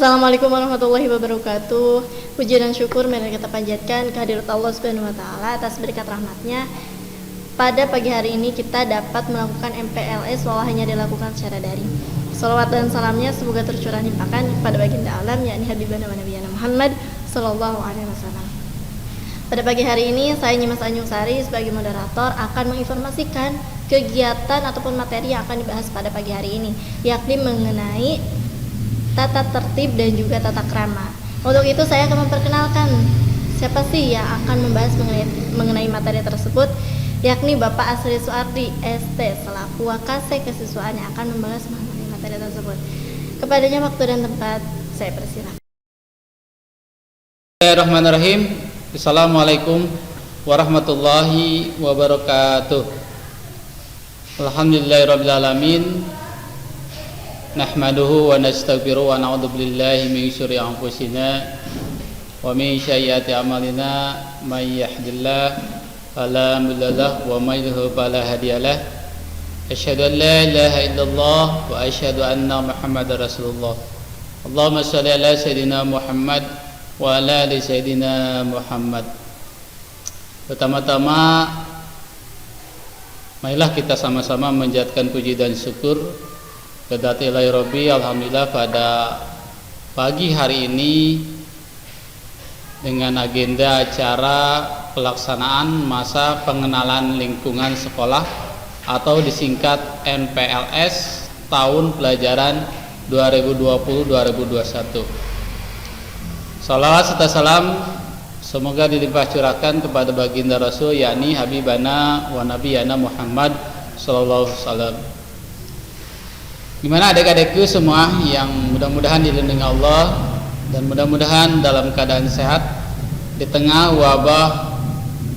Assalamualaikum warahmatullahi wabarakatuh. Puji dan syukur mari kita panjatkan kehadirat Allah Subhanahu wa taala atas berkat rahmatnya. Pada pagi hari ini kita dapat melakukan MPLS walau hanya dilakukan secara daring. Salawat dan salamnya semoga tercurah limpahkan kepada baginda alam yakni Habibana wa Nabiyana Muhammad sallallahu alaihi wasallam. Pada pagi hari ini saya Nyimas Anjungsari sebagai moderator akan menginformasikan kegiatan ataupun materi yang akan dibahas pada pagi hari ini, yakni mengenai tata tertib dan juga tata krama. Untuk itu saya akan memperkenalkan siapa sih yang akan membahas mengenai materi tersebut, yakni Bapak Asri Suardi ST selaku Wakase Kesiswaan yang akan membahas mengenai materi tersebut. Kepadanya waktu dan tempat saya persilakan. Bismillahirrahmanirrahim. Assalamualaikum warahmatullahi wabarakatuh. Alhamdulillahirabbil alamin. Nahmaduhu wa nastaghfiruhu wa na'udzu billahi min syururi anfusina wa min sayyiati a'malina may yahdihillahu fala mudilla lahu wa may yudlil fala hadiyalah. Asyhadu an la ilaha illallah wa asyhadu anna Muhammadar Rasulullah. Allahumma shalli ala sayidina Muhammad wa ala ali sayidina Muhammad. Pertama-tama marilah kita sama-sama menjadikan puji dan syukur kepada Ilahi Rabbi. Alhamdulillah pada pagi hari ini dengan agenda acara pelaksanaan masa pengenalan lingkungan sekolah atau disingkat MPLS tahun pelajaran 2020-2021. Salawat serta salam semoga dilimpah curahkan kepada baginda Rasul yakni Habibana wa Nabiyana Muhammad sallallahu alaihi wasallam. Gimana adik-adikku semua yang mudah-mudahan dilindungi Allah dan mudah-mudahan dalam keadaan sehat di tengah wabah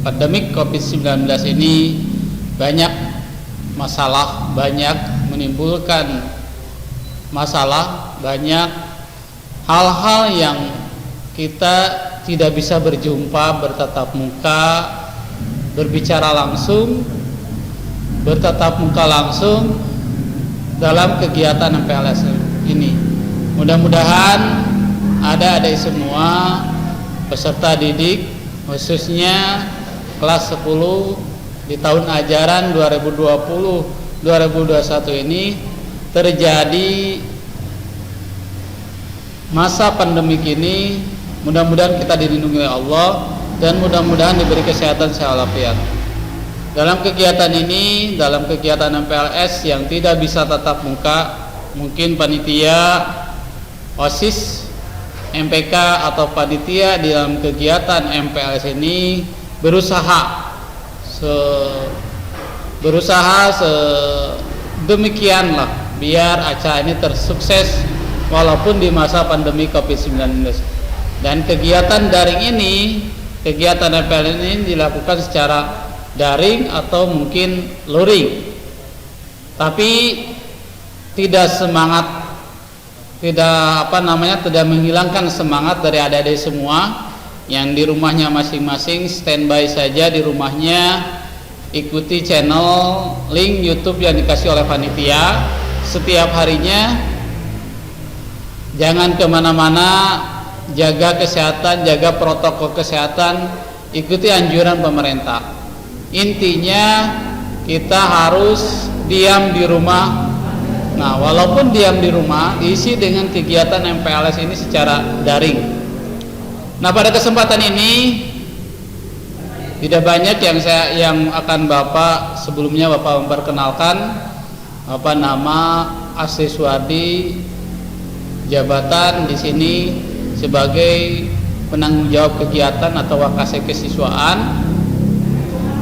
pandemik COVID-19 ini. Banyak masalah, banyak menimbulkan masalah, banyak hal-hal yang kita tidak bisa berjumpa, bertatap muka, berbicara langsung, bertatap muka langsung dalam kegiatan MPLS ini. Mudah-mudahan adik-adik semua peserta didik khususnya kelas 10 di tahun ajaran 2020-2021 ini terjadi masa pandemik ini, mudah-mudahan kita dilindungi oleh Allah dan mudah-mudahan diberi kesehatan sehat walafiat. Dalam kegiatan ini, dalam kegiatan MPLS yang tidak bisa tatap muka, mungkin panitia OSIS, MPK atau panitia di dalam kegiatan MPLS ini berusaha sedemikianlah biar acara ini tersukses walaupun di masa pandemi COVID-19. Dan kegiatan daring ini, kegiatan MPLS ini dilakukan secara daring atau mungkin luring, tapi tidak menghilangkan semangat dari adik-adik semua yang di rumahnya masing-masing standby saja di rumahnya, ikuti channel link YouTube yang dikasih oleh panitia setiap harinya. Jangan kemana-mana, jaga kesehatan, jaga protokol kesehatan, ikuti anjuran pemerintah. Intinya kita harus diam di rumah. Nah, walaupun diam di rumah, diisi dengan kegiatan MPLS ini secara daring. Nah, pada kesempatan ini tidak banyak yang akan Bapak sebelumnya Bapak memperkenalkan nama Asri Suardi, jabatan di sini sebagai penanggung jawab kegiatan atau Wakase Kesiswaan,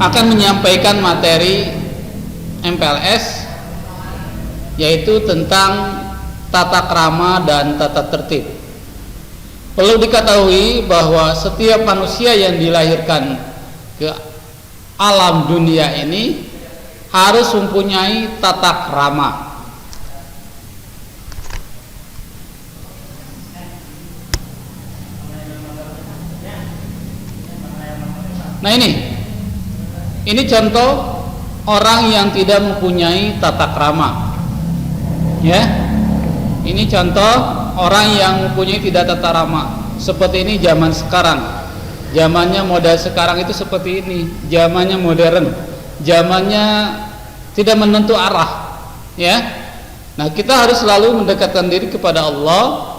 akan menyampaikan materi MPLS yaitu tentang tata krama dan tata tertib. Perlu diketahui bahwa setiap manusia yang dilahirkan ke alam dunia ini harus mempunyai tata krama. Nah, ini contoh orang yang tidak mempunyai tata krama. Ya. Ini contoh orang yang mempunyai tidak tata rama. Seperti ini zaman sekarang. Zamannya model sekarang itu seperti ini. Zamannya modern. Zamannya tidak menentu arah, ya. Nah, kita harus selalu mendekatkan diri kepada Allah.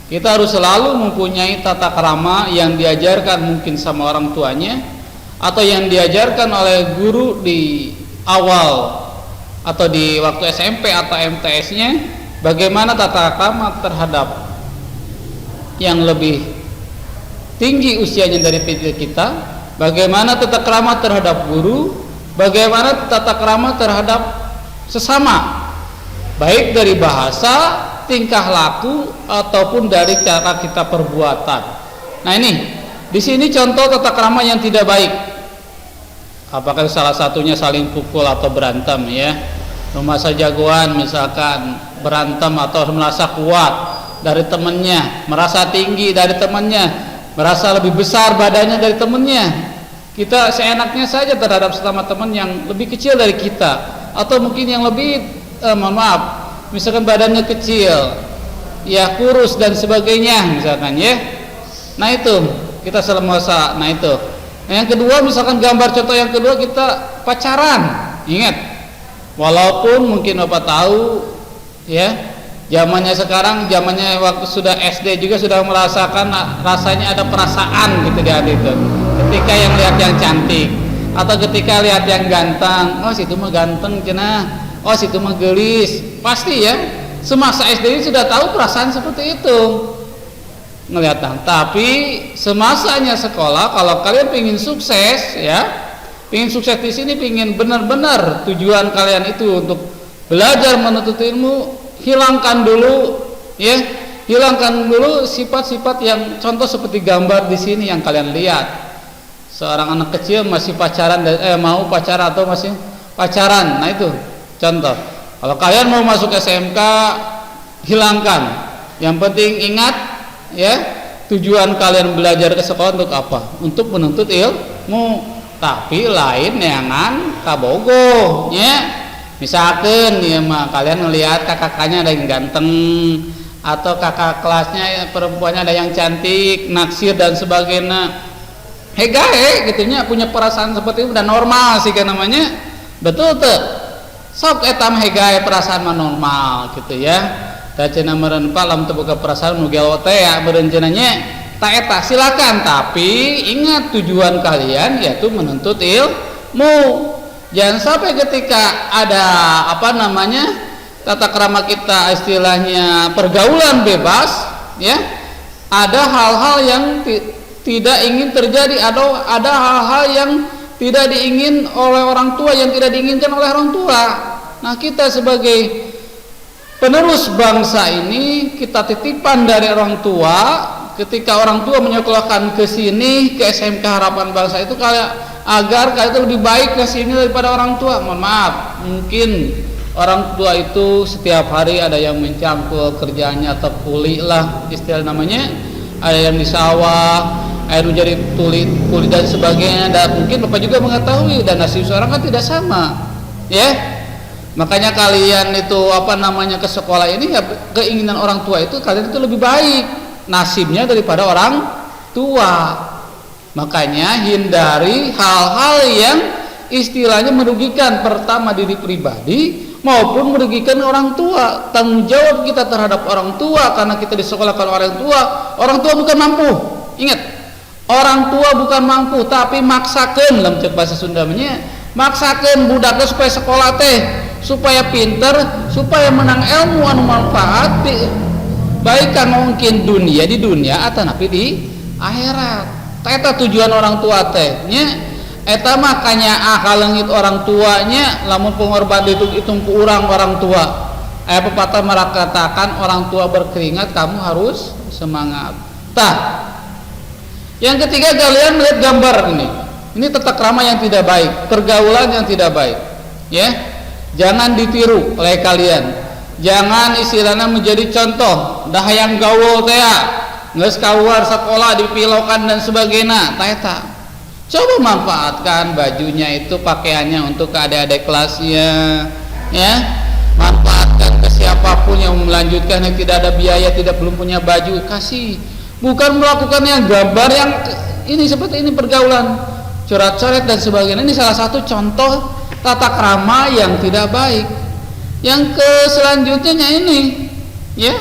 Kita harus selalu mempunyai tata krama yang diajarkan mungkin sama orang tuanya atau yang diajarkan oleh guru di awal atau di waktu SMP atau MTS-nya, bagaimana tata krama terhadap yang lebih tinggi usianya dari kita, bagaimana tata krama terhadap guru, bagaimana tata krama terhadap sesama, baik dari bahasa, tingkah laku ataupun dari cara kita perbuatan. Nah, ini di sini contoh tata krama yang tidak baik. Apakah salah satunya saling pukul atau berantem, ya. Masa jagoan misalkan berantem atau merasa kuat dari temannya, merasa tinggi dari temannya, merasa lebih besar badannya dari temannya. Kita seenaknya saja terhadap sesama teman yang lebih kecil dari kita atau mungkin yang lebih misalkan badannya kecil, ya kurus dan sebagainya misalkan, ya. Nah, itu kita selama. Nah, itu. Nah, yang kedua, misalkan gambar contoh yang kedua, kita pacaran. Ingat, walaupun mungkin Bapak tahu, ya, zamannya sekarang, zamannya waktu sudah SD juga sudah merasakan rasanya ada perasaan gitu di hati itu. Ketika yang lihat yang cantik atau ketika lihat yang ganteng, oh situ mah ganteng cenah, oh situ mah gelis, pasti ya. Semasa SD ini sudah tahu perasaan seperti itu. Ngelihat. Tapi semasanya sekolah, kalau kalian ingin sukses, ya, ingin sukses di sini, ingin benar-benar tujuan kalian itu untuk belajar menuntut ilmu, hilangkan dulu, ya, hilangkan dulu sifat-sifat yang contoh seperti gambar di sini yang kalian lihat. Seorang anak kecil masih pacaran, mau pacaran atau masih pacaran. Nah, itu contoh. Kalau kalian mau masuk SMK, hilangkan. Yang penting ingat, ya, tujuan kalian belajar ke sekolah untuk apa? Untuk menuntut ilmu. Tapi lain jangan kabogoh, ya. Misalkan ya mah kalian melihat kakak-kakaknya ada yang ganteng atau kakak kelasnya perempuannya ada yang cantik, naksir dan sebagainya. Hegae gitunya, punya perasaan seperti itu udah normal sih kan namanya. Betul tuh. Sok eta mah hegae perasaan mah normal gitu, ya. Da cenah meureun palam teu boga perasaan nu gelo teh ya berencenanya ta eta silakan, tapi ingat tujuan kalian yaitu menuntut ilmu. Jangan sampai ketika ada tata krama kita istilahnya pergaulan bebas, ya, ada hal-hal yang tidak ingin terjadi, atau ada hal-hal yang tidak diingin oleh orang tua, yang tidak diinginkan oleh orang tua. Nah, kita sebagai penerus bangsa ini, kita titipan dari orang tua. Ketika orang tua menyekolahkan ke sini, ke SMK Harapan Bangsa itu agar kalian itu lebih baik ke sini daripada orang tua. Mohon maaf, mungkin orang tua itu setiap hari ada yang mencangkul kerjaannya atau kuli lah istilah namanya, ada yang di sawah, ada yang menjadi kuli dan sebagainya. Dan mungkin Bapak juga mengetahui dan nasib seorang kan tidak sama, ya. Makanya kalian itu ke sekolah ini, ya, keinginan orang tua itu kalian itu lebih baik nasibnya daripada orang tua. Makanya hindari hal-hal yang istilahnya merugikan pertama diri pribadi maupun merugikan orang tua. Tanggung jawab kita terhadap orang tua, karena kita disekolahkan orang tua. Orang tua bukan mampu. Ingat, orang tua bukan mampu, tapi maksakan, dalam cek bahasa Sundanya, maksakan budaknya supaya sekolah teh, supaya pinter, supaya menang ilmu anu manfaat baik kan mungkin di dunia atau napi di akhirat. Eta tujuan orang tua teh nya. Eta makanya kalengit orang tuanya, lamun pengorban itu ku orang tua. Pepatah merakatakan orang tua berkeringat, kamu harus semangat. Tah. Yang ketiga, kalian melihat gambar ini. Ini tata krama yang tidak baik, pergaulan yang tidak baik, ya. Jangan ditiru oleh kalian. Jangan istilahnya menjadi contoh. Dah yang gaul teh geus kaluar sekolah dipilokan dan sebagainya. Eta. Coba manfaatkan bajunya itu, pakaiannya untuk ke adik-adik kelasnya, ya. Manfaatkan apapun yang melanjutkan, yang tidak ada biaya, belum punya baju, kasih. Bukan melakukan yang gambar yang ini seperti ini, pergaulan coret-coret dan sebagainya. Ini salah satu contoh tata krama yang tidak baik. Yang selanjutnya ini, ya,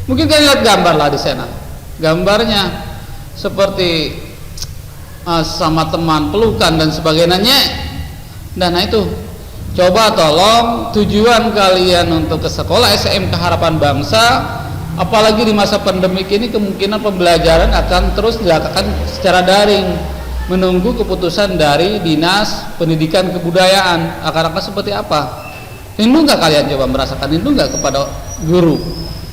mungkin kalian lihat gambar lah di sana. Gambarnya seperti sama teman pelukan dan sebagainya. Dan itu coba tolong tujuan kalian untuk ke sekolah SMK Harapan Bangsa, apalagi di masa pandemik ini kemungkinan pembelajaran akan terus dilakukan secara daring, menunggu keputusan dari Dinas Pendidikan Kebudayaan akan seperti apa. Rindu nggak kalian, coba merasakan rindu nggak kepada guru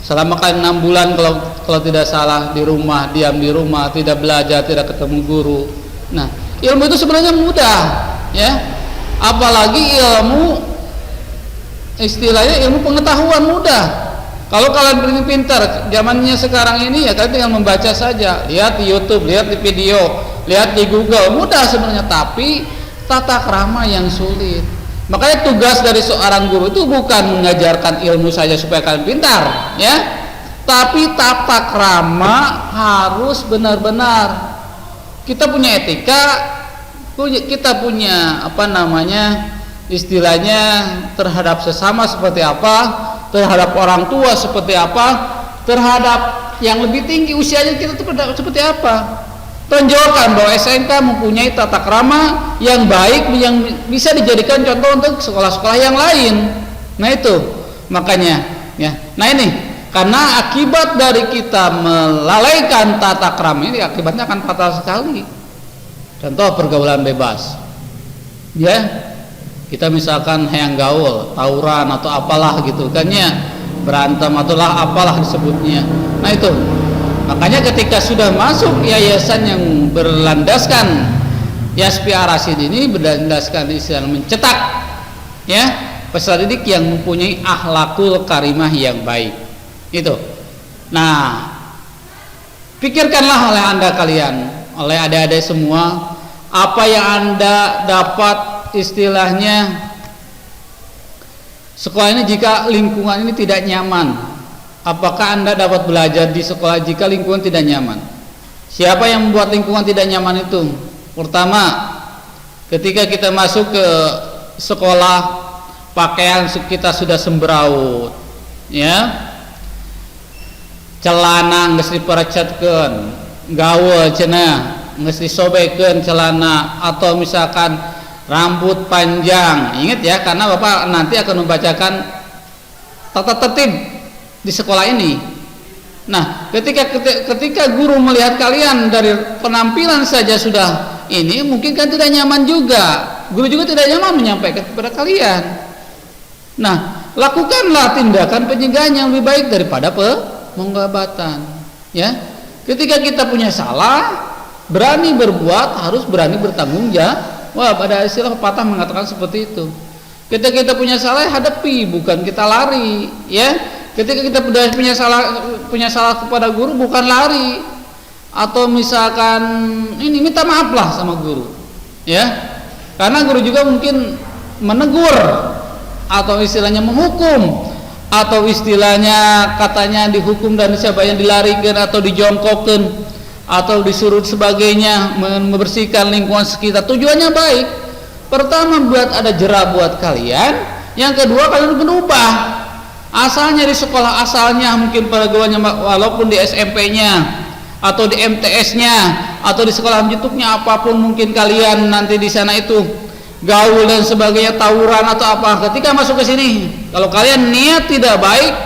selama kalian 6 bulan kalau tidak salah di rumah, diam di rumah, tidak belajar, tidak ketemu guru. Nah, ilmu itu sebenarnya mudah, ya, apalagi ilmu istilahnya ilmu pengetahuan mudah. Kalau kalian pintar zamannya sekarang ini, ya kalian tinggal membaca saja, lihat di YouTube, lihat di video, lihat di Google, mudah sebenarnya. Tapi tata krama yang sulit. Makanya tugas dari seorang guru itu bukan mengajarkan ilmu saja supaya kalian pintar, ya, tapi tata krama harus benar-benar. Kita punya etika, kita punya istilahnya terhadap sesama seperti apa, terhadap orang tua seperti apa, terhadap yang lebih tinggi usianya kita itu seperti apa. Tonjolkan bahwa SMK mempunyai tata krama yang baik, yang bisa dijadikan contoh untuk sekolah-sekolah yang lain. Nah itu makanya, ya. Nah ini karena akibat dari kita melalaikan tata krama ini, akibatnya akan fatal sekali. Contoh pergaulan bebas, ya, kita misalkan hayang gaul, tawuran atau apalah gitu kan, ya, berantem atau apalah disebutnya. Nah itu makanya ketika sudah masuk yayasan yang berlandaskan Yaspi Ar-Rasyid ini, berlandaskan istilah mencetak, ya, peserta didik yang mempunyai akhlakul karimah yang baik. Itu. Nah, pikirkanlah oleh Anda kalian, oleh adik-adik semua, apa yang Anda dapat istilahnya sekolah ini jika lingkungan ini tidak nyaman. Apakah Anda dapat belajar di sekolah jika lingkungan tidak nyaman? Siapa yang membuat lingkungan tidak nyaman itu? Pertama, ketika kita masuk ke sekolah, pakaian kita sudah sembraut, ya, celana geus diperecetkeun, gaul cenah geus disobekkeun celana, atau misalkan rambut panjang. Ingat ya, karena Bapak nanti akan membacakan tata tertib di sekolah ini. Nah, ketika guru melihat kalian dari penampilan saja sudah ini, mungkin kan tidak nyaman juga. Guru juga tidak nyaman menyampaikan kepada kalian. Nah, lakukanlah tindakan pencegahan yang lebih baik daripada penggabatan, ya. Ketika kita punya salah, berani berbuat, harus berani bertanggung jawab. Wah, pada istilah pepatah mengatakan seperti itu. Ketika kita punya salah, hadapi, bukan kita lari, ya. Ketika kita punya salah kepada guru, bukan lari atau misalkan ini minta maaf lah sama guru, ya. Karena guru juga mungkin menegur atau istilahnya menghukum, atau istilahnya katanya dihukum dan siapa yang dilarikan atau dijongkokkan atau disuruh sebagainya membersihkan lingkungan sekitar. Tujuannya baik. Pertama, buat ada jera buat kalian. Yang kedua, kalian berubah. Asalnya di sekolah asalnya mungkin pergaulannya, walaupun di SMP-nya atau di MTS-nya atau di sekolah menjutupnya, apapun mungkin kalian nanti di sana itu gaul dan sebagainya, tawuran atau apa. Ketika masuk ke sini, kalau kalian niat tidak baik,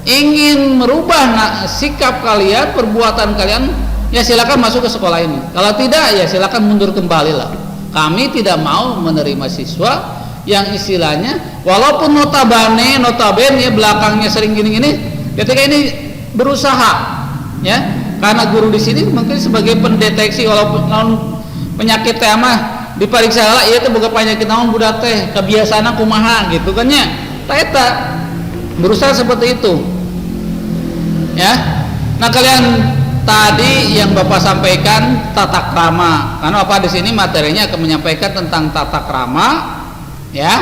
ingin merubah sikap kalian, perbuatan kalian, ya silakan masuk ke sekolah ini. Kalau tidak, ya silakan mundur kembali lah. Kami tidak mau menerima siswa yang istilahnya walaupun notabene ya belakangnya sering gini-gini, ketika ini berusaha, ya, karena guru di sini mungkin sebagai pendeteksi walaupun penyakit teh mah diperiksa lah, iya teh boga penyakit naon budak teh kebiasaan kumaha gitu kan, ya. Eta berusaha seperti itu, ya. Nah, kalian tadi yang Bapak sampaikan tata krama, karena Bapak di sini materinya akan menyampaikan tentang tata krama, ya,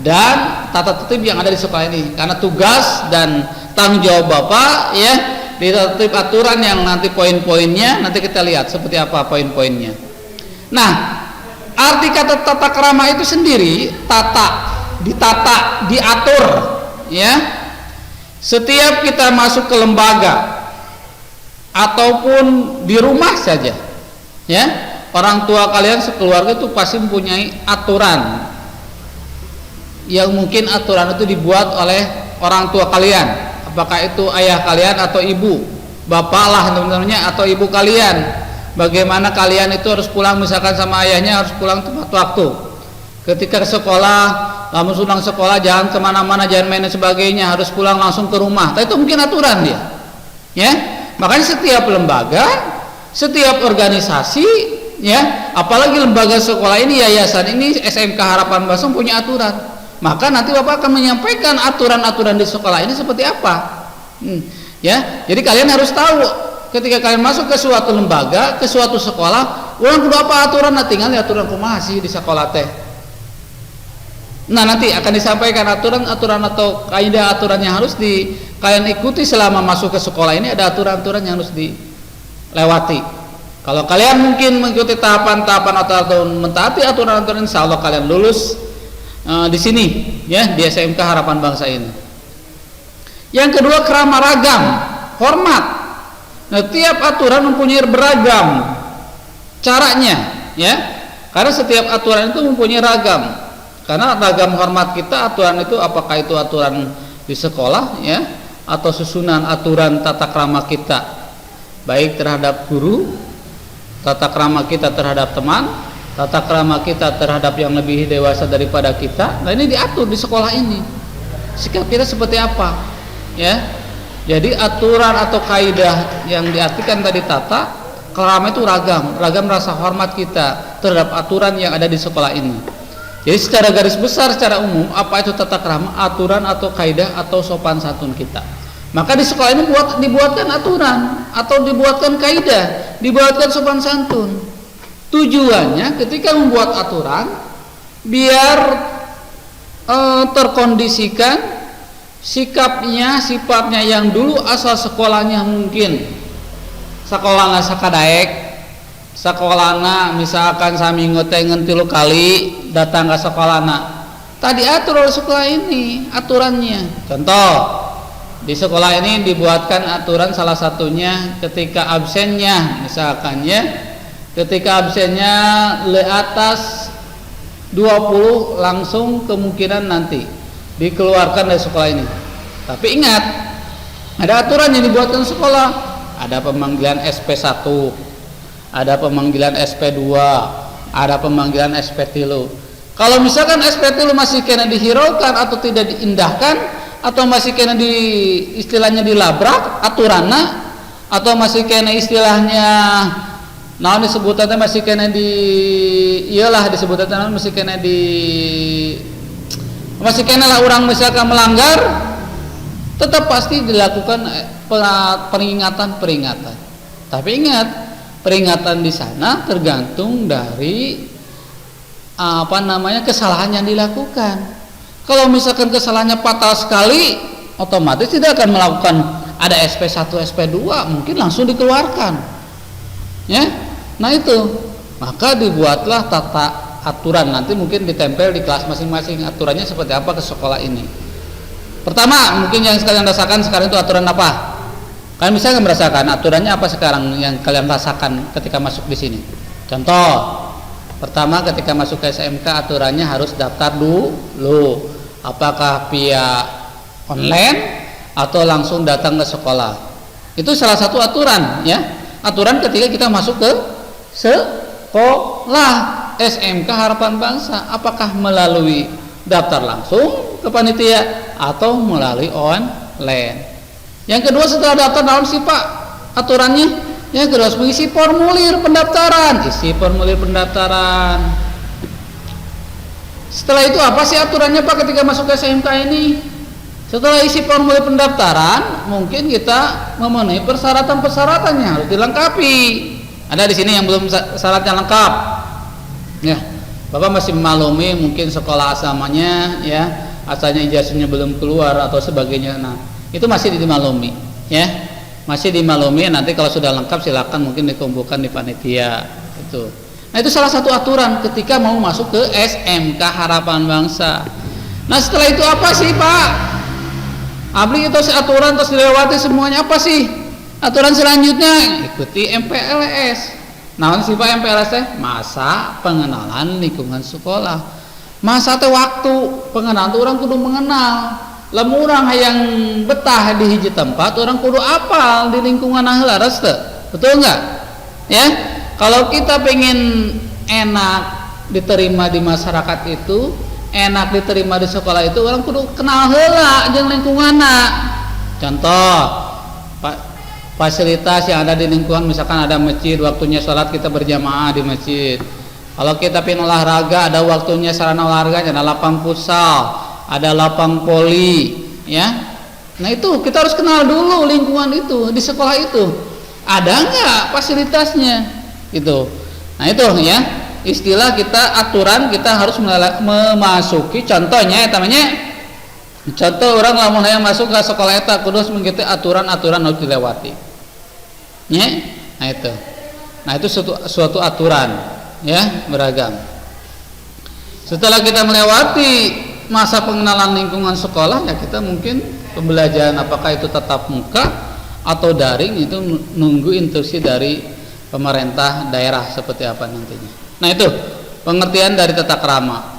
dan tata tertib yang ada di sekolah ini. Karena tugas dan tanggung jawab Bapak ya, di tata tertib aturan yang nanti poin-poinnya nanti kita lihat seperti apa poin-poinnya. Nah, arti kata tata krama itu sendiri, ditata, diatur ya. Setiap kita masuk ke lembaga ataupun di rumah saja ya, orang tua kalian sekeluarga itu pasti mempunyai aturan yang mungkin aturan itu dibuat oleh orang tua kalian, apakah itu ayah kalian atau ibu, bapak lah teman-temannya, atau ibu kalian, bagaimana kalian itu harus pulang, misalkan sama ayahnya harus pulang tepat waktu ketika ke sekolah, kamu pulang sekolah jangan kemana-mana, jangan main dan sebagainya, harus pulang langsung ke rumah. Tapi itu mungkin aturan dia ya. Makanya setiap lembaga, setiap organisasi ya, apalagi lembaga sekolah ini, yayasan ini, SMK Harapan Bangsa punya aturan. Maka nanti Bapak akan menyampaikan aturan-aturan di sekolah ini seperti apa. Ya, jadi kalian harus tahu ketika kalian masuk ke suatu lembaga, ke suatu sekolah, ulang kudu apa aturan, nah tinggal aturan kumaha sih di sekolah teh. Nah, nanti akan disampaikan aturan-aturan atau kaidah aturan yang harus kalian ikuti selama masuk ke sekolah ini. Ada aturan-aturan yang harus dilewati. Kalau kalian mungkin mengikuti tahapan-tahapan atau mentaati aturan-aturan, insya Allah kalian lulus di sini ya, di SMK Harapan Bangsa ini. Yang kedua, krama ragam, hormat. Nah, tiap aturan mempunyai beragam caranya ya, karena setiap aturan itu mempunyai ragam. Karena ragam hormat kita, aturan itu apakah itu aturan di sekolah ya, atau susunan aturan tata krama kita baik terhadap guru, tata krama kita terhadap teman, tata krama kita terhadap yang lebih dewasa daripada kita. Nah, ini diatur di sekolah ini. Sikap kita seperti apa ya. Jadi aturan atau kaidah yang diartikan tadi tata krama itu ragam rasa hormat kita terhadap aturan yang ada di sekolah ini. Jadi secara garis besar, secara umum, apa itu tata krama, aturan atau kaidah atau sopan santun kita. Maka di sekolah ini dibuatkan aturan atau dibuatkan kaidah, dibuatkan sopan santun. Tujuannya ketika membuat aturan biar terkondisikan sikapnya, sifatnya yang dulu asal sekolahnya mungkin sekolahnya sakadaek, sekolahna misalkan saminggu teh ngentilu kali datang ke sekolahna, tadi atur oleh sekolah ini aturannya. Contoh, di sekolah ini dibuatkan aturan salah satunya ketika absennya, misalkan ya, ketika absennya le atas 20 langsung kemungkinan nanti dikeluarkan dari sekolah ini. Tapi ingat, ada aturan yang dibuatkan sekolah, ada pemanggilan SP1, ada pemanggilan SP2, ada pemanggilan SP3. Kalau misalkan SP3 masih kena dihiraukan atau tidak diindahkan, atau masih kena istilahnya dilabrak aturanna, atau masih kena istilahnya naon disebutannya masih kena disebutannya masih kena lah orang misalkan melanggar, tetap pasti dilakukan peringatan. Tapi ingat, peringatan di sana tergantung dari kesalahan yang dilakukan. Kalau misalkan kesalahannya fatal sekali, otomatis tidak akan melakukan ada SP1, SP2, mungkin langsung dikeluarkan. Ya. Nah itu, maka dibuatlah tata aturan, nanti mungkin ditempel di kelas masing-masing aturannya seperti apa ke sekolah ini. Pertama, mungkin yang kalian rasakan sekarang itu aturan apa? Kalian bisa nggak merasakan aturannya apa sekarang yang kalian rasakan ketika masuk di sini? Contoh, pertama ketika masuk ke SMK aturannya harus daftar dulu, apakah via online atau langsung datang ke sekolah. Itu salah satu aturan ya. Aturan ketika kita masuk ke sekolah SMK Harapan Bangsa, apakah melalui daftar langsung ke panitia atau melalui online. Yang kedua, setelah daftar naon sih Pak aturannya? Yang kedua harus mengisi formulir pendaftaran, isi formulir pendaftaran. Setelah itu apa sih aturannya Pak ketika masuk ke SMK ini? Setelah isi formulir pendaftaran, mungkin kita memenuhi persyaratan-persyaratan yang harus dilengkapi. Ada di sini yang belum syaratnya lengkap. Ya. Bapak masih memaklumi mungkin sekolah asamanya ya, asalnya ijazahnya belum keluar atau sebagainya. Nah, itu masih dimaklumi ya. Masih dimaklumi, nanti kalau sudah lengkap silakan mungkin dikumpulkan di panitia itu. Nah, itu salah satu aturan ketika mau masuk ke SMK Harapan Bangsa. Nah, setelah itu apa sih, Pak? Abli itu aturan terus dilewati semuanya, apa sih? Aturan selanjutnya ikuti MPLS. Naon sih Pak MPLS teh? Masa pengenalan lingkungan sekolah. Masa teh waktu pengenalan tuh orang kudu mengenal. Lamun urang hayang betah di hiji tempat, orang kudu apal di lingkungan heula res teh. Betul enggak? Ya. Kalau kita pengen enak diterima di masyarakat itu, enak diterima di sekolah itu, orang kudu kenal heula jeung lingkunganna. Contoh, fasilitas yang ada di lingkungan, misalkan ada masjid, waktunya sholat kita berjamaah di masjid. Kalau kita pengen olahraga, ada waktunya sarana olahraganya, ada lapang futsal, ada lapang voli, ya. Nah itu kita harus kenal dulu lingkungan itu di sekolah itu. Ada nggak fasilitasnya? Gitu. Nah itu ya istilah kita, aturan kita harus memasuki. Contohnya, namanya. Contoh orang lamun hayang masuk ke sekolah eta kudu mengikuti aturan-aturan harus dilewati. Ya, nah itu suatu aturan ya beragam. Setelah kita melewati masa pengenalan lingkungan sekolah, ya kita mungkin pembelajaran apakah itu tatap muka atau daring, itu nunggu instruksi dari pemerintah daerah seperti apa nantinya. Nah itu pengertian dari tata krama.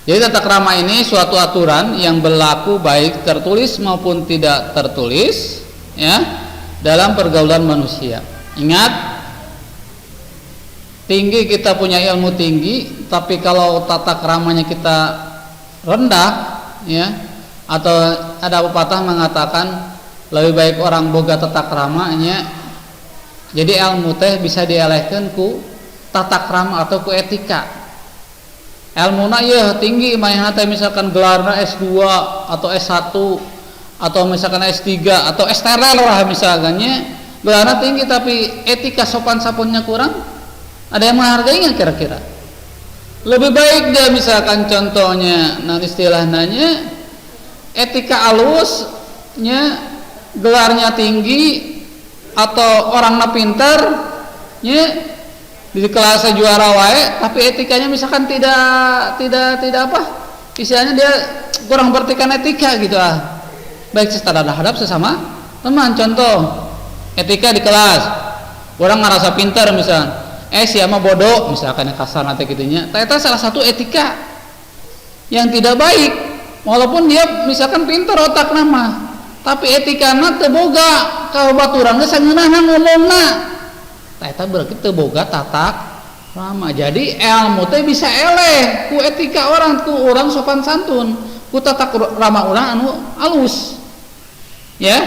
Jadi tata krama ini suatu aturan yang berlaku baik tertulis maupun tidak tertulis ya dalam pergaulan manusia. Ingat, tinggi kita punya ilmu tinggi, tapi kalau tata keramanya kita rendah, ya, atau ada pepatah mengatakan lebih baik orang boga tata keramanya. Jadi ilmu teh bisa dialihkan ku tata krama atau ku etika. Ilmuna ya tinggi, mainnya teh misalkan gelarna S2 atau S1 atau misalkan S3 atau S-terel lah misalkannya, gelarnya tinggi tapi etika sopan santunnya kurang, ada yang menghargainya kira-kira. Lebih baik dia misalkan contohnya, nah istilahnya etika alusnya, gelarnya tinggi atau orangnya pintar, ya di kelasnya juara wae, tapi etikanya misalkan tidak apa, istilahnya dia kurang bertikan etika gitu baik secara hadap sesama teman. Contoh etika di kelas, orang ngerasa pintar misalnya, siapa bodoh misalkan kasar nanti gitunya, ternyata salah satu etika yang tidak baik. Walaupun dia misalkan pintar otak nama, tapi etikana teu boga kabaturanna sangeunahna ngomongna, ternyata berarti teu boga tata krama. Jadi ilmu teh bisa eleh ku etika orang, ku orang sopan santun, ku tata krama orang anu alus. Ya,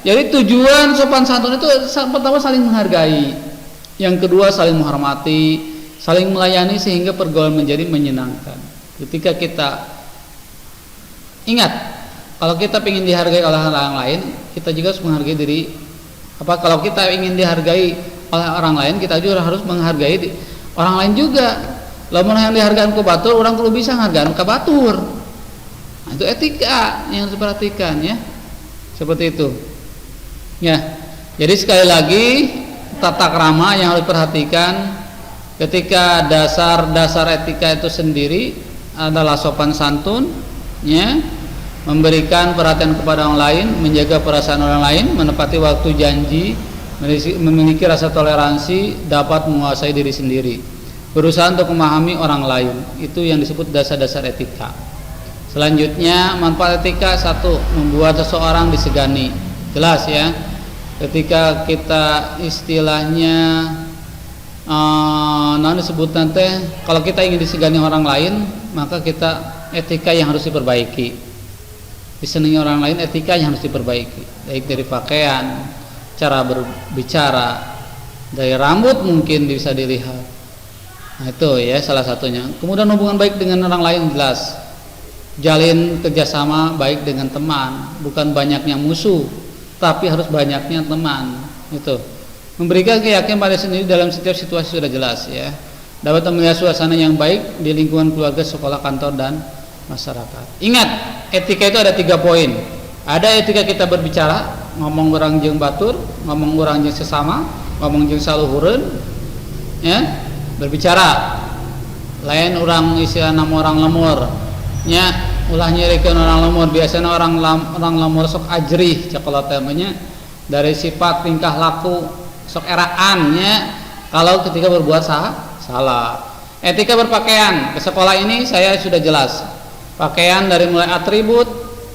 jadi tujuan sopan santun itu pertama saling menghargai, yang kedua saling menghormati, saling melayani sehingga pergaulan menjadi menyenangkan. Ketika kita ingat, kalau kita ingin dihargai oleh orang lain, kita juga harus menghargai diri. Kalau kita ingin dihargai oleh orang lain, kita juga harus menghargai orang lain juga. Lamun yang dihargai ku batur, orang kudu bisa menghargai ku batur. Nah, itu etika yang harus diperhatikan ya. Seperti itu ya. Jadi sekali lagi tata krama yang harus diperhatikan ketika dasar etika itu sendiri adalah sopan santun ya, memberikan perhatian kepada orang lain, menjaga perasaan orang lain, menepati waktu janji, memiliki rasa toleransi, dapat menguasai diri sendiri, berusaha untuk memahami orang lain. Itu yang disebut dasar-dasar etika. Selanjutnya manfaat etika, satu, membuat seseorang disegani. Jelas ya, ketika kita istilahnya disebut nanti kalau kita ingin disegani orang lain, maka kita etika yang harus diperbaiki. Disenangi orang lain, etika yang harus diperbaiki, baik dari pakaian, cara berbicara, dari rambut mungkin bisa dilihat. Nah itu ya salah satunya. Kemudian hubungan baik dengan orang lain, jelas. Jalin kerjasama baik dengan teman, bukan banyaknya musuh, tapi harus banyaknya teman. Itu memberikan keyakinan pada sendiri dalam setiap situasi sudah jelas ya. dapat memelihara suasana yang baik di lingkungan keluarga, sekolah, kantor, dan masyarakat. Ingat, etika itu ada 3 poin. Ada etika kita berbicara, ngomong orang jeung batur, ngomong orang jeung sesama, ngomong jeung saluhureun, ya, berbicara. Lain orang istilah nama orang lemur, nya ulah nyerikeun orang lemur. Biasanya orang lemur sok ajrih cakola temanya dari sifat tingkah laku sok eraannya kalau ketika berbuat salah. Etika berpakaian ke sekolah ini saya sudah jelas. Pakaian dari mulai atribut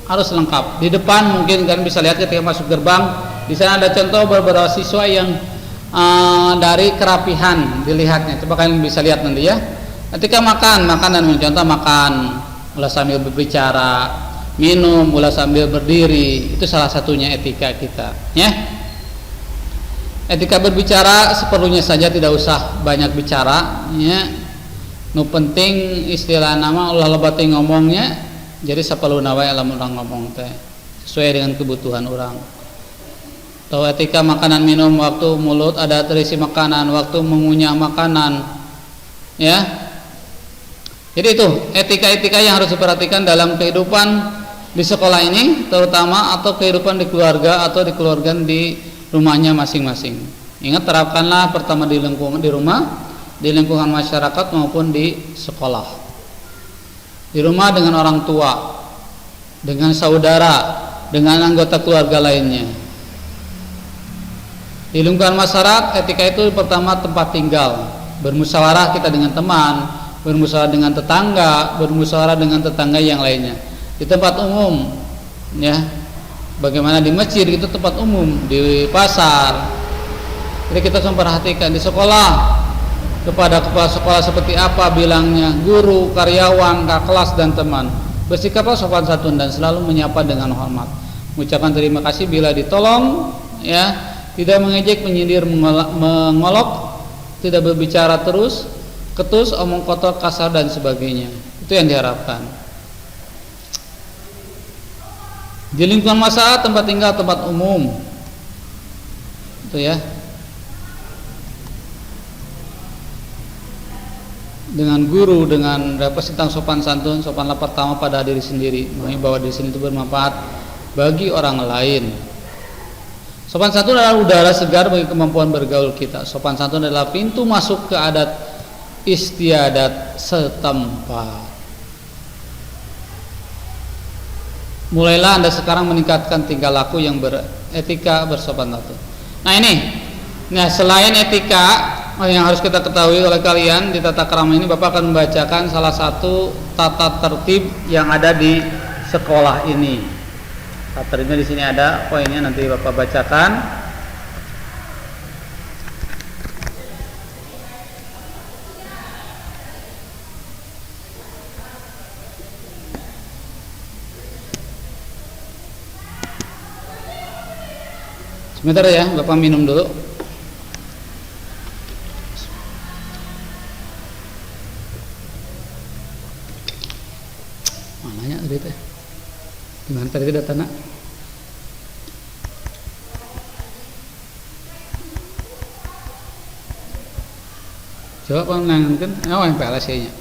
harus lengkap. Di depan mungkin kalian bisa lihat ketika masuk gerbang, di sana ada contoh beberapa siswa yang dari kerapihan dilihatnya. Coba kalian bisa lihat nanti ya. Ketika makan dan minum, contoh makan ulah sambil berbicara, minum ulah sambil berdiri, itu salah satunya etika kita, ya. Etika berbicara seperlunya saja, tidak usah banyak bicara, ya. Nu penting istilah nama ulah loba teh ngomongnya, jadi saperluna wae lamun urang ngomong teh sesuai dengan kebutuhan orang. Tahu etika makanan minum, waktu mulut ada terisi makanan, waktu mengunyah makanan, ya. Jadi itu etika-etika yang harus diperhatikan dalam kehidupan di sekolah ini, terutama atau kehidupan di keluarga atau di keluarga di rumahnya masing-masing. Ingat, terapkanlah pertama di lingkungan di rumah, di lingkungan masyarakat maupun di sekolah. Di rumah dengan orang tua, dengan saudara, dengan anggota keluarga lainnya. Di lingkungan masyarakat, etika itu pertama tempat tinggal. Bermusyawarah kita dengan teman, bermusyawarah dengan tetangga, bermusyawarah dengan tetangga yang lainnya. Di tempat umum, ya, bagaimana di masjid itu tempat umum, di pasar. Jadi kita harus memperhatikan di sekolah, kepada kepala sekolah seperti apa bilangnya, guru, karyawan, kakak kelas dan teman. Bersikaplah sopan santun dan selalu menyapa dengan hormat. Mengucapkan terima kasih bila ditolong, ya, tidak mengejek, menyindir, mengolok, tidak berbicara terus ketus, omong kotor, kasar dan sebagainya. Itu yang diharapkan. Di lingkungan masyarakat, tempat tinggal, tempat umum, itu ya, dengan guru, dengan tentang sopan santun, sopanlah pertama pada diri sendiri, bahwa diri sendiri itu bermanfaat bagi orang lain. Sopan santun adalah udara segar bagi kemampuan bergaul kita. Sopan santun adalah pintu masuk ke adat istiadat setempat. Mulailah Anda sekarang meningkatkan tingkah laku yang beretika, bersopan santun. Nah ini, nah selain etika yang harus kita ketahui oleh kalian di tata krama ini, Bapak akan membacakan salah satu tata tertib yang ada di sekolah ini. Tata tertibnya di sini ada poinnya, nanti Bapak bacakan. Sebentar ya, Bapak minum dulu. Mananya tadi teh? Gimana tadi datanya? Coba kalau nanggungkan, yang PLS-nya.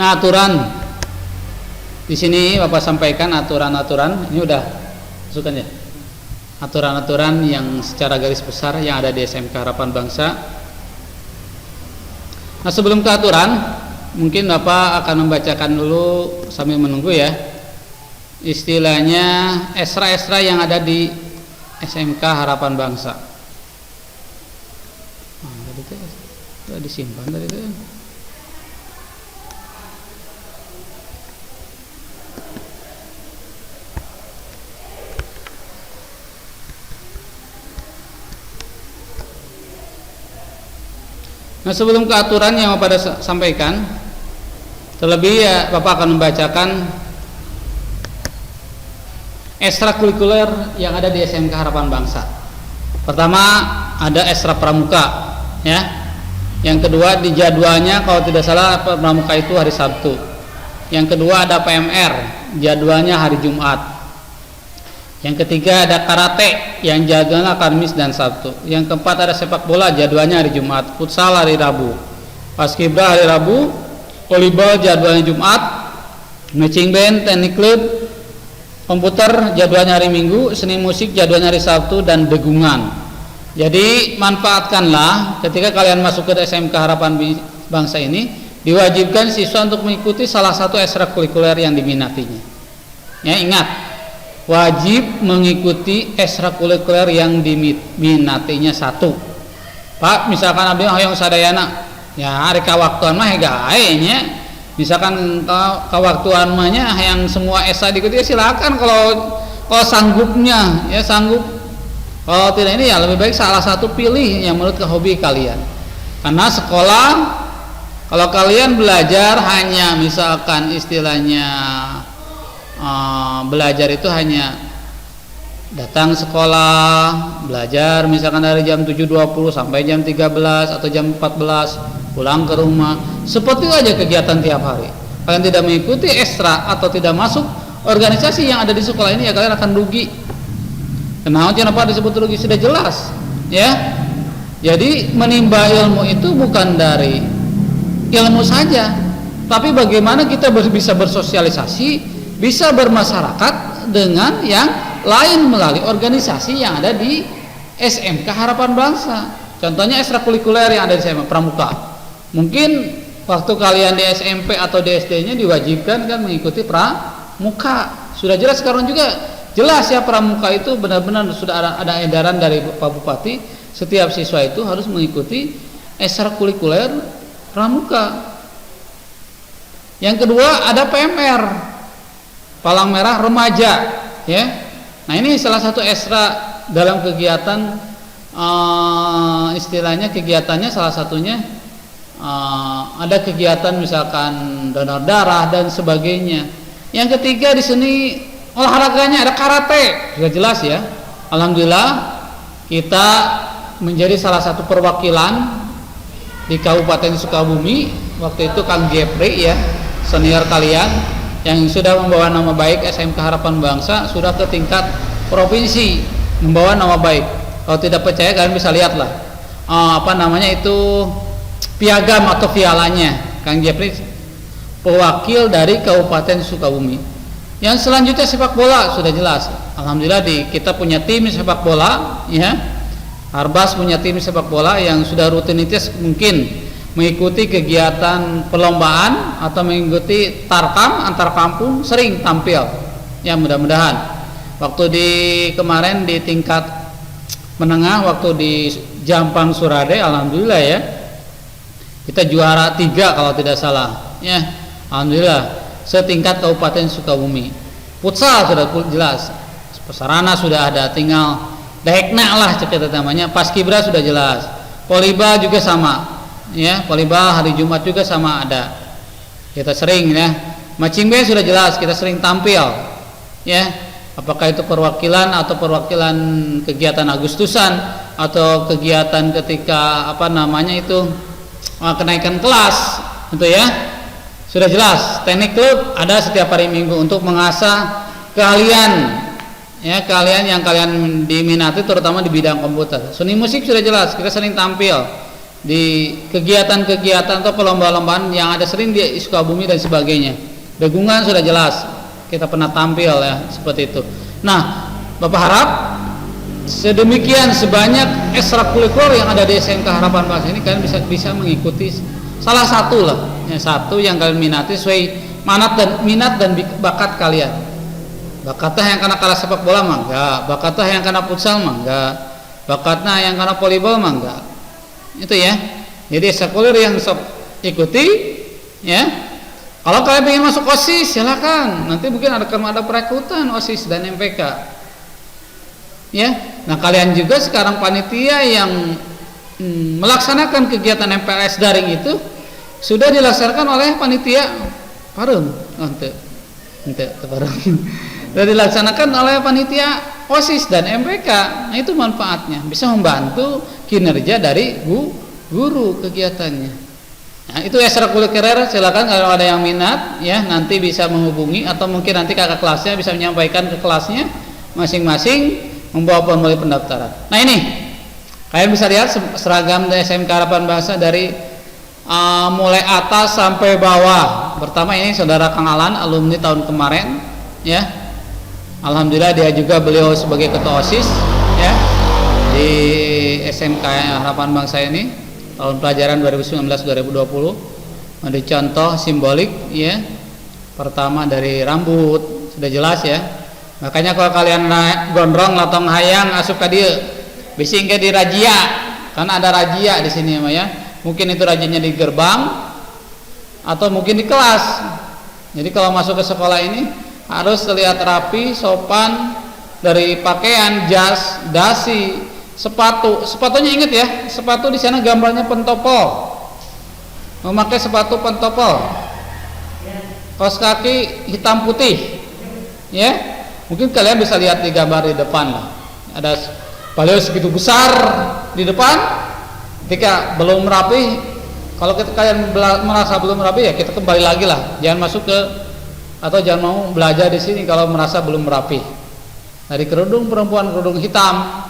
Nah, aturan. Di sini Bapak sampaikan aturan-aturan, ini udah masukkan ya. Aturan-aturan yang secara garis besar yang ada di SMK Harapan Bangsa. Nah, sebelum ke aturan, mungkin Bapak akan membacakan dulu sambil menunggu ya. Istilahnya esra-esra yang ada di SMK Harapan Bangsa. Nah, tadi itu sudah disimpan tadi itu. Nah, sebelum ke aturan yang Bapak sampaikan, terlebih ya Bapak akan membacakan ekstrakurikuler yang ada di SMK Harapan Bangsa. Pertama ada ekstra pramuka, ya. Yang kedua di jadwalnya kalau tidak salah pramuka itu hari Sabtu. Yang kedua ada PMR, jadwalnya hari Jumat. Yang ketiga ada karate yang jadwalnya Kamis dan Sabtu. Yang keempat ada sepak bola jadwalnya hari Jumat, futsal hari Rabu, paskibra hari Rabu, volleyball jadwalnya Jumat, marching band, teknik klub, komputer jadwalnya hari Minggu, seni musik jadwalnya hari Sabtu, dan degungan. Jadi manfaatkanlah ketika kalian masuk ke SMK Harapan Bangsa ini, diwajibkan siswa untuk mengikuti salah satu ekstrakurikuler yang diminatinya. Ya, ingat, wajib mengikuti ekstrakurikuler yang diminatinya satu. Pak, misalkan abdi hoyong sadayana, ya hari kawaktuan mah gae nya. Misalkan kawaktuan mahnya yang semua esa diikuti, ya silakan kalau sanggupnya, ya sanggup. Kalau tidak ini ya lebih baik salah satu pilih yang menurut ke hobi kalian. Karena sekolah, kalau kalian belajar hanya misalkan istilahnya belajar itu hanya datang sekolah, belajar misalkan dari jam 7.20 sampai jam 13 atau jam 14, pulang ke rumah, seperti aja kegiatan tiap hari. Kalian tidak mengikuti ekstra atau tidak masuk organisasi yang ada di sekolah ini, ya kalian akan rugi. Kenapa disebut rugi? Sudah jelas, ya. Jadi menimba ilmu itu bukan dari ilmu saja, tapi bagaimana kita bisa bersosialisasi, bisa bermasyarakat dengan yang lain melalui organisasi yang ada di SMK Harapan Bangsa. Contohnya ekstrakurikuler yang ada di SMK Pramuka. Mungkin waktu kalian di SMP atau di SD-nya diwajibkan kan mengikuti pramuka. Sudah jelas sekarang juga jelas ya, pramuka itu benar-benar sudah ada edaran dari Pak Bupati, setiap siswa itu harus mengikuti ekstrakurikuler pramuka. Yang kedua ada PMR, Palang Merah Remaja, ya. Nah, ini salah satu ekstra dalam kegiatan, istilahnya kegiatannya salah satunya ada kegiatan misalkan donor darah dan sebagainya. Yang ketiga di sini olahraganya ada karate, sudah jelas ya. Alhamdulillah kita menjadi salah satu perwakilan di Kabupaten Sukabumi. Waktu itu Kang Jepri ya, senior kalian yang sudah membawa nama baik SMK Harapan Bangsa, sudah ke tingkat provinsi membawa nama baik. Kalau tidak percaya kalian bisa lihatlah itu piagam atau pialanya Kang Jepri, pewakil dari Kabupaten Sukabumi. Yang selanjutnya sepak bola, sudah jelas. Alhamdulillah kita punya tim sepak bola, ya. Harbas punya tim sepak bola yang sudah rutinitas mungkin mengikuti kegiatan perlombaan atau mengikuti tarkam antar kampung, sering tampil. Ya, mudah-mudahan waktu kemarin di tingkat menengah, waktu di Jampang Surade, alhamdulillah ya, kita juara 3 kalau tidak salah, ya. Alhamdulillah setingkat Kabupaten Sukabumi. Futsal sudah jelas, Sarana sudah ada, tinggal dehekna lah cerita namanya. Paskibra sudah jelas, volleyball juga sama, ya. Volleyball hari Jumat juga sama ada, kita sering ya. Marching band sudah jelas, kita sering tampil, ya. Apakah itu perwakilan atau perwakilan kegiatan Agustusan atau kegiatan ketika kenaikan kelas, gitu ya. Sudah jelas. Teknik klub ada setiap hari Minggu untuk mengasah keahlian, ya, keahlian yang kalian diminati terutama di bidang komputer. Seni musik sudah jelas, kita sering tampil di kegiatan-kegiatan atau perlombaan-lombaan yang ada sering di Sukabumi dan sebagainya. Degungan sudah jelas, kita pernah tampil ya, seperti itu. Nah, Bapak harap sedemikian sebanyak ekstrakurikuler yang ada di SMK Harapan Bangsa ini kalian bisa mengikuti salah satu lah, ya, satu yang kalian minati sesuai minat dan bakat kalian. Bakatnya yang kena kalah sepak bola mah enggak, bakatnya yang kena futsal mah enggak, bakatnya yang kena volleyball mah enggak. Itu ya. Jadi ekstrakurikuler yang sok ikuti, ya. Kalau kalian ingin masuk OSIS silakan. Nanti mungkin ada perekrutan OSIS dan MPK. Ya. Nah, kalian juga sekarang panitia yang melaksanakan kegiatan MPLS daring itu sudah dilaksanakan oleh panitia Parung. Sudah dilaksanakan oleh panitia OSIS dan MPK. Nah, itu manfaatnya, bisa membantu kinerja dari guru kegiatannya. Nah, itu ekstrakurikuler, silakan kalau ada yang minat ya, nanti bisa menghubungi atau mungkin nanti kakak kelasnya bisa menyampaikan ke kelasnya masing-masing membawa formulir pendaftaran. Nah ini kalian bisa lihat seragam dari SMK Harapan Bangsa dari mulai atas sampai bawah. Pertama ini saudara Kang Alan, alumni tahun kemarin, ya. Alhamdulillah beliau sebagai ketua OSIS, ya, di SMK Harapan Bangsa ini tahun pelajaran 2019-2020. Ada contoh simbolik, ya. Pertama dari rambut sudah jelas, ya. Makanya kalau kalian gondrong latong hayang asup ka dieu, bisi engke di rajia, kan ada rajia di sini ya. Mungkin itu rajianya di gerbang atau mungkin di kelas. Jadi kalau masuk ke sekolah ini harus terlihat rapi, sopan, dari pakaian, jas, dasi, sepatu. Sepatunya ingat ya, sepatu di sana gambarnya pentopol. Memakai sepatu pentopol. Kaos kaki hitam putih. Ya. Mungkin kalian bisa lihat di gambar di depan lah. Ada baliho segitu besar di depan. Ketika belum rapi, kalau kalian merasa belum rapi, ya kita kembali lagi lah. Jangan masuk ke atau jangan mau belajar di sini kalau merasa belum rapi. Dari kerudung perempuan, kerudung hitam,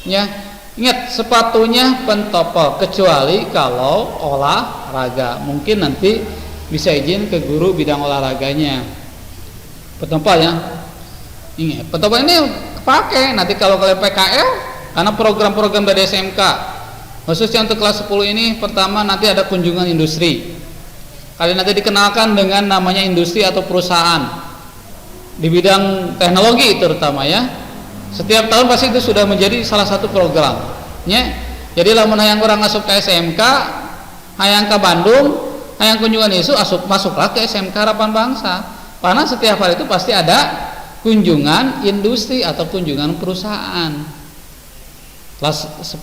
ya. Ingat sepatunya pentopol, kecuali kalau olahraga. Mungkin nanti bisa izin ke guru bidang olahraganya. Pentopol ya. Ingat, pentopol ini pakai nanti kalau kalian PKL, karena program-program dari SMK khususnya untuk kelas 10 ini, pertama nanti ada kunjungan industri. Kalian nanti dikenalkan dengan namanya industri atau perusahaan di bidang teknologi terutama, ya. Setiap tahun pasti itu sudah menjadi salah satu program, ya. Jadi lamun hayang orang masuk ke SMK, hayang ke Bandung, hayang kunjungan isu, masuklah ke SMK Harapan Bangsa. Karena setiap hari itu pasti ada kunjungan industri atau kunjungan perusahaan. Kelas 10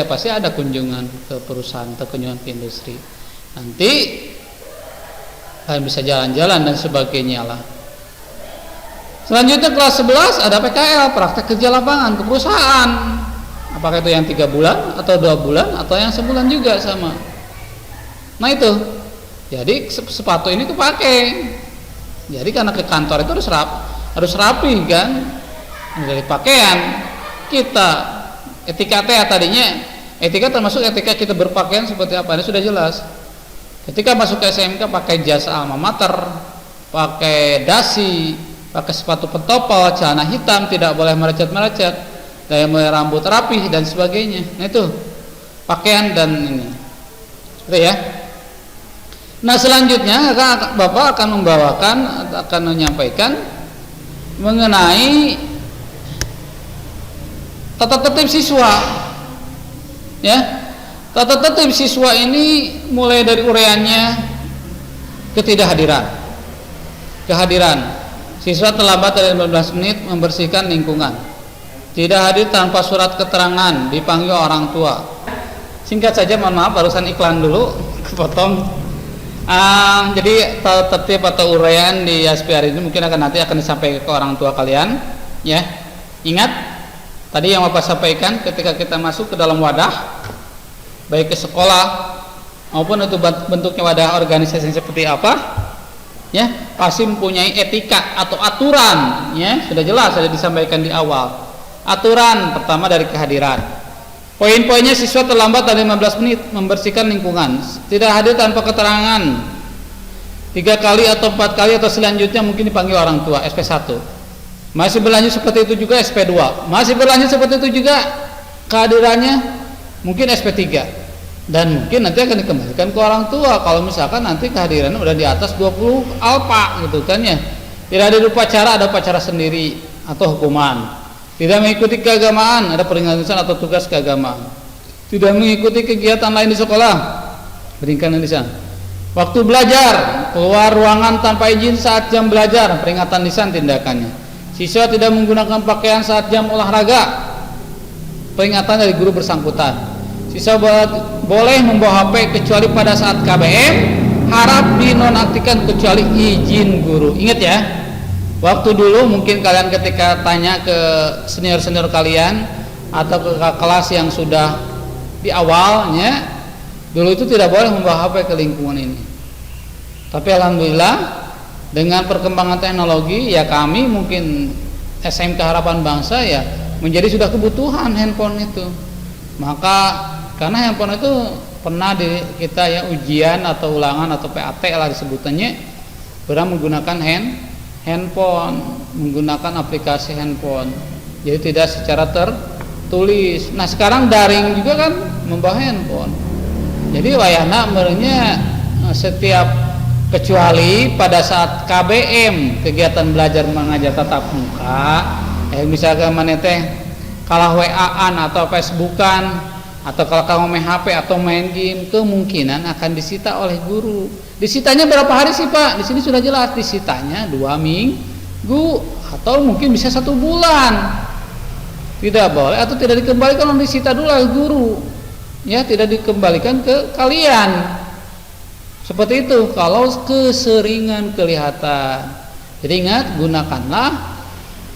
pasti ada kunjungan ke perusahaan atau kunjungan ke industri. Nanti kalian bisa jalan-jalan dan sebagainya lah. Selanjutnya kelas 11 ada PKL, praktek kerja lapangan ke perusahaan. Apakah itu yang 3 bulan atau 2 bulan atau yang sebulan juga sama. Nah itu. Jadi sepatu ini kepake. Jadi karena ke kantor itu harus rapi kan. Dari pakaian kita etika tadinya etika termasuk etika kita berpakaian seperti apa, ini sudah jelas. Ketika masuk ke SMK pakai jas alma mater, pakai dasi, pakai sepatu pentopol, celana hitam, tidak boleh merecet-merecet, gaya mulai rambut rapi dan sebagainya. Nah itu pakaian dan ini. Oke ya. Nah selanjutnya Bapak akan menyampaikan mengenai tata tertib siswa, ya. Tata tertib siswa ini mulai dari uraiannya, kehadiran siswa terlambat dari 15 menit membersihkan lingkungan, tidak hadir tanpa surat keterangan, dipanggil orang tua. Singkat saja, mohon maaf barusan iklan dulu kepotong. Jadi tata tertib atau uraian di Yaspi hari ini mungkin nanti akan disampaikan ke orang tua kalian, ya. Ingat tadi yang Bapak sampaikan, ketika kita masuk ke dalam wadah, baik ke sekolah maupun itu bentuknya wadah organisasi seperti apa, ya, pasti mempunyai etika atau aturan, ya, sudah jelas sudah disampaikan di awal. Aturan pertama dari kehadiran. Poin-poinnya siswa terlambat dari 15 menit membersihkan lingkungan, tidak hadir tanpa keterangan 3 kali atau 4 kali atau selanjutnya mungkin dipanggil orang tua, SP1. Masih berlanjut seperti itu juga SP2, masih berlanjut seperti itu juga kehadirannya mungkin SP3, dan mungkin nanti akan dikembalikan ke orang tua kalau misalkan nanti kehadirannya udah di atas 20 alpa gitu kan, ya. Tidak ada upacara, ada upacara sendiri atau hukuman. Tidak mengikuti keagamaan, ada peringatan atau tugas keagamaan. Tidak mengikuti kegiatan lain di sekolah, peringatan lisan. Waktu belajar, keluar ruangan tanpa izin saat jam belajar, peringatan lisan tindakannya. Siswa tidak menggunakan pakaian saat jam olahraga, peringatan dari guru bersangkutan. Siswa boleh membawa HP kecuali pada saat KBM, harap dinonaktifkan kecuali izin guru. Ingat ya, waktu dulu mungkin kalian ketika tanya ke senior-senior kalian atau ke kelas yang sudah di awalnya, dulu itu tidak boleh membawa HP ke lingkungan ini. Tapi alhamdulillah dengan perkembangan teknologi, ya kami mungkin SMK Harapan Bangsa ya menjadi sudah kebutuhan handphone itu. Maka karena handphone itu pernah kita ya ujian atau ulangan atau PAT lah disebutannya, pernah menggunakan handphone, menggunakan aplikasi handphone. Jadi tidak secara tertulis. Nah sekarang daring juga kan membawa handphone. Jadi wayahna merenya setiap kecuali pada saat KBM kegiatan belajar mengajar tatap muka, misalkan mana teh kalah WA-an atau Facebookan atau kalau kamu main HP atau main game, kemungkinan akan disita oleh guru. Disitanya berapa hari sih Pak? Di sini sudah jelas disitanya 2 minggu atau mungkin bisa 1 bulan. Tidak boleh atau tidak dikembalikan, disita dulu oleh guru. Ya, tidak dikembalikan ke kalian. Seperti itu kalau keseringan kelihatan. Jadi ingat, gunakanlah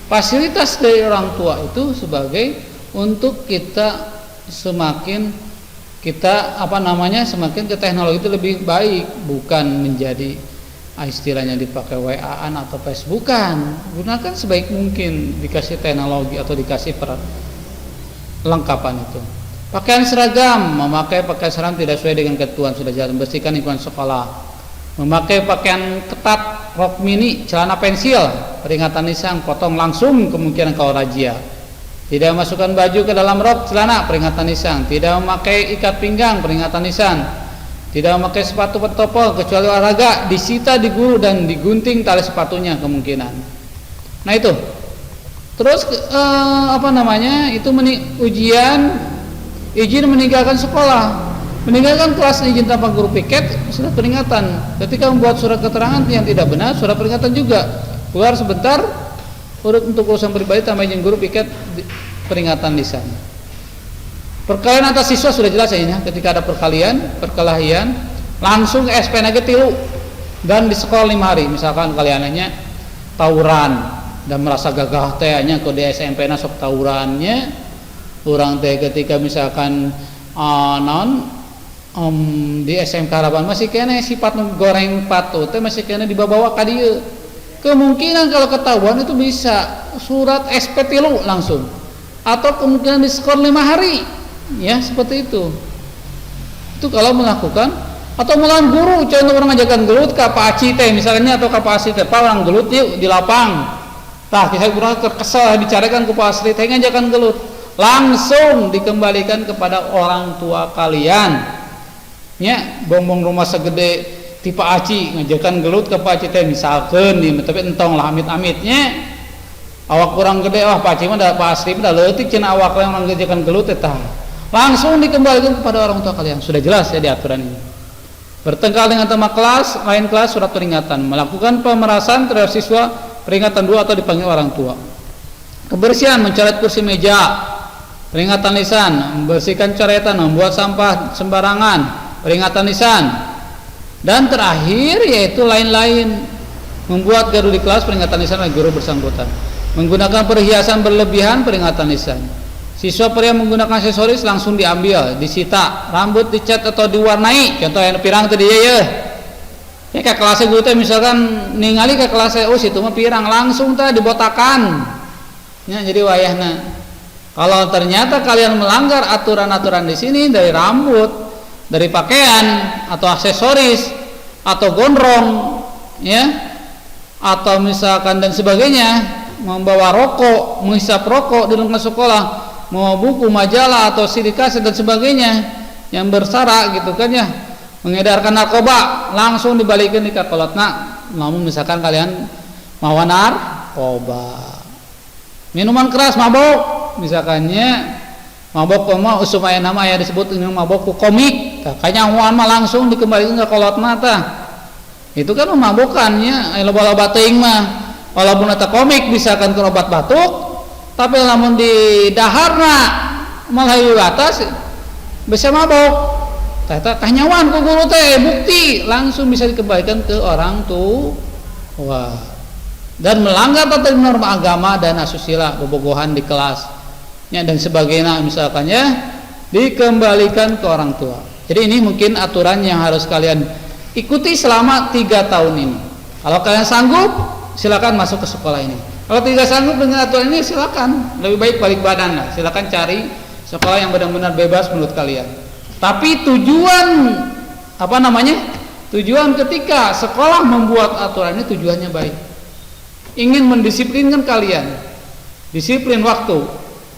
fasilitas dari orang tua itu sebagai untuk kita semakin ke teknologi itu lebih baik, bukan menjadi istilahnya dipakai WA-an atau Facebookan. Gunakan sebaik mungkin, dikasih teknologi atau dikasih perlengkapan itu. Pakaian seragam, memakai pakaian seragam tidak sesuai dengan ketentuan sudah jelas, membersihkan lingkungan sekolah. Memakai pakaian ketat, rok mini, celana pensil, peringatan lisan, potong langsung kemungkinan kalau razia. Tidak masukkan baju ke dalam rok celana, peringatan lisan. Tidak memakai ikat pinggang, peringatan lisan. Tidak memakai sepatu pentopol kecuali olahraga, disita di guru dan digunting tali sepatunya kemungkinan. Nah itu. Terus itu izin meninggalkan sekolah, meninggalkan kelas, izin tanpa guru piket, surat peringatan. Ketika membuat surat keterangan yang tidak benar, surat peringatan juga. Keluar sebentar, untuk urusan pribadi tambah izin guru piket, peringatan lisan. Perkelahian atas siswa sudah jelas ya, ketika ada perkelahian langsung SPNG tilu dan di sekolah 5 hari. Misalkan kaliannya tawuran dan merasa gagah tehnya kok di SMP sok tawurannya. Orang teh ketika misalkan di SMK Harapan masih kena sifat goreng patu teh masih kena dibawa ka dieu. Kemungkinan kalau ketahuan itu bisa surat SP tilu langsung atau kemungkinan diskor 5 hari. Ya, seperti itu. Itu kalau melakukan atau melawan guru, contoh orang ngajakan gelut ke Pak Aci teh misalnya atau ke Pak Asri teh, Pak orang gelut yuk di lapang. Tah kita kurang kesel dicarikan ke Pak Asri teh ngajakan gelut. Langsung dikembalikan kepada orang tua kalian. Ya, bongbong rumah segede tipe Aci ngajakan gelut ke Pak Aci teh misalkan nih, tapi entong lah amit-amitnya awak kurang gede, Pak Aci mah da Pak Asri mah da leutik cenah awak yang orang ngajakan gelut teh tah. Langsung dikembalikan kepada orang tua kalian. Sudah jelas ya di aturan ini. Bertengkar dengan teman kelas, lain kelas, surat peringatan. Melakukan pemerasan terhadap siswa, peringatan 2 atau dipanggil orang tua. Kebersihan, mencoret kursi meja, peringatan lisan. Membersihkan coretan, membuat sampah sembarangan, peringatan lisan. Dan terakhir yaitu lain-lain, membuat gaduh di kelas, peringatan lisan oleh guru bersangkutan. Menggunakan perhiasan berlebihan, peringatan lisan. Siswa pria menggunakan aksesoris langsung diambil, disita. Rambut dicat atau diwarnai, contoh yang pirang tadi ya. Ya ke kelasnya guru teh misalkan ningali ke kelasnya, oh situ mah pirang, langsung teh dibotakan. Ya, jadi wayahna. Kalau ternyata kalian melanggar aturan-aturan di sini dari rambut, dari pakaian atau aksesoris atau gondrong, ya, atau misalkan dan sebagainya, membawa rokok, menghisap rokok di lingkungan sekolah, mau buku, majalah atau CD kaset dan sebagainya yang bersara gitu kan ya, mengedarkan narkoba, langsung dibalikin di kakolotna. Namun misalkan kalian mau narkoba, minuman keras, mabok, misalkannya mabok mah usumaya nama ya disebut dengan mabok komik, kayaknya mah langsung dikembalikan ke kolotna tah. Itu kan memabokannya, loba-loba teuing mah walaupun eta komik misalkan ke obat batuk, tapi lamun di daharna malayu atas bisa mabok. Tah nyawan ku guru teh bukti langsung bisa dikembalikan ke orang tua. Dan melanggar tata norma agama dan asusila, bobogohan di kelas. Ya, dan sebagainya misalkannya dikembalikan ke orang tua. Jadi ini mungkin aturan yang harus kalian ikuti selama 3 tahun ini. Kalau kalian sanggup, silakan masuk ke sekolah ini. Kalau tidak sanggup dengan aturan ini, silakan, lebih baik balik badan lah. Silakan cari sekolah yang benar-benar bebas menurut kalian. Tapi tujuan tujuan ketika sekolah membuat aturan ini tujuannya baik, ingin mendisiplinkan kalian, disiplin waktu,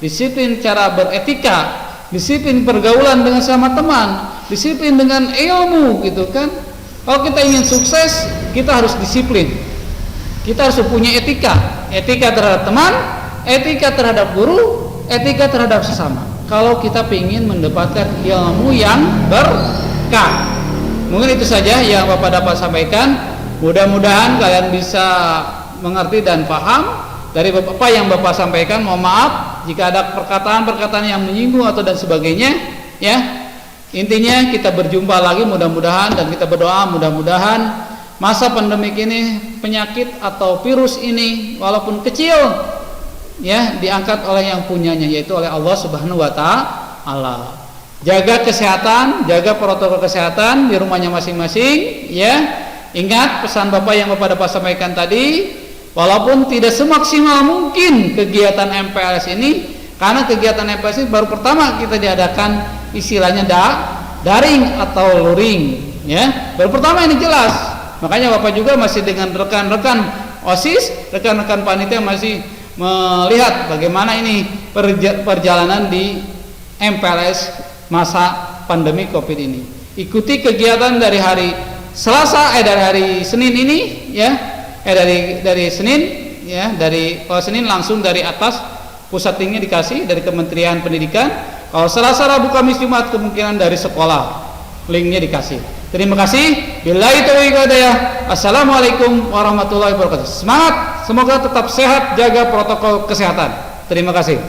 disiplin cara beretika, disiplin pergaulan dengan sama teman, disiplin dengan ilmu gitu kan. Kalau kita ingin sukses, kita harus disiplin, kita harus punya etika terhadap teman, etika terhadap guru, etika terhadap sesama. Kalau kita ingin mendapatkan ilmu yang berkah. Mungkin itu saja yang Bapak dapat sampaikan. Mudah-mudahan kalian bisa mengerti dan paham dari apa yang Bapak sampaikan. Mohon maaf jika ada perkataan-perkataan yang menyinggung atau dan sebagainya, ya. Intinya kita berjumpa lagi mudah-mudahan, dan kita berdoa mudah-mudahan masa pandemik ini, penyakit atau virus ini walaupun kecil, ya, diangkat oleh yang punyanya, yaitu oleh Allah Subhanahu wa taala. Jaga kesehatan, jaga protokol kesehatan di rumahnya masing-masing, ya. Ingat pesan Bapak yang Bapak dapat sampaikan tadi, walaupun tidak semaksimal mungkin kegiatan MPLS ini, karena kegiatan MPLS ini baru pertama kita diadakan istilahnya daring atau luring, ya. Baru pertama ini jelas. Makanya Bapak juga masih dengan rekan-rekan OSIS, rekan-rekan panitia masih melihat bagaimana ini perjalanan di MPLS masa pandemi Covid ini. Ikuti kegiatan dari hari Selasa, dari hari Senin ini, ya, dari Senin, ya, dari kalau Senin langsung dari atas pusat tinggi dikasih dari Kementerian Pendidikan. Kalau Selasa, Rabu, Kamis, Jumat kemungkinan dari sekolah, linknya dikasih. Terima kasih. Billahi taufiq wal hidayah. Assalamualaikum warahmatullahi wabarakatuh. Semangat, semoga tetap sehat, jaga protokol kesehatan. Terima kasih.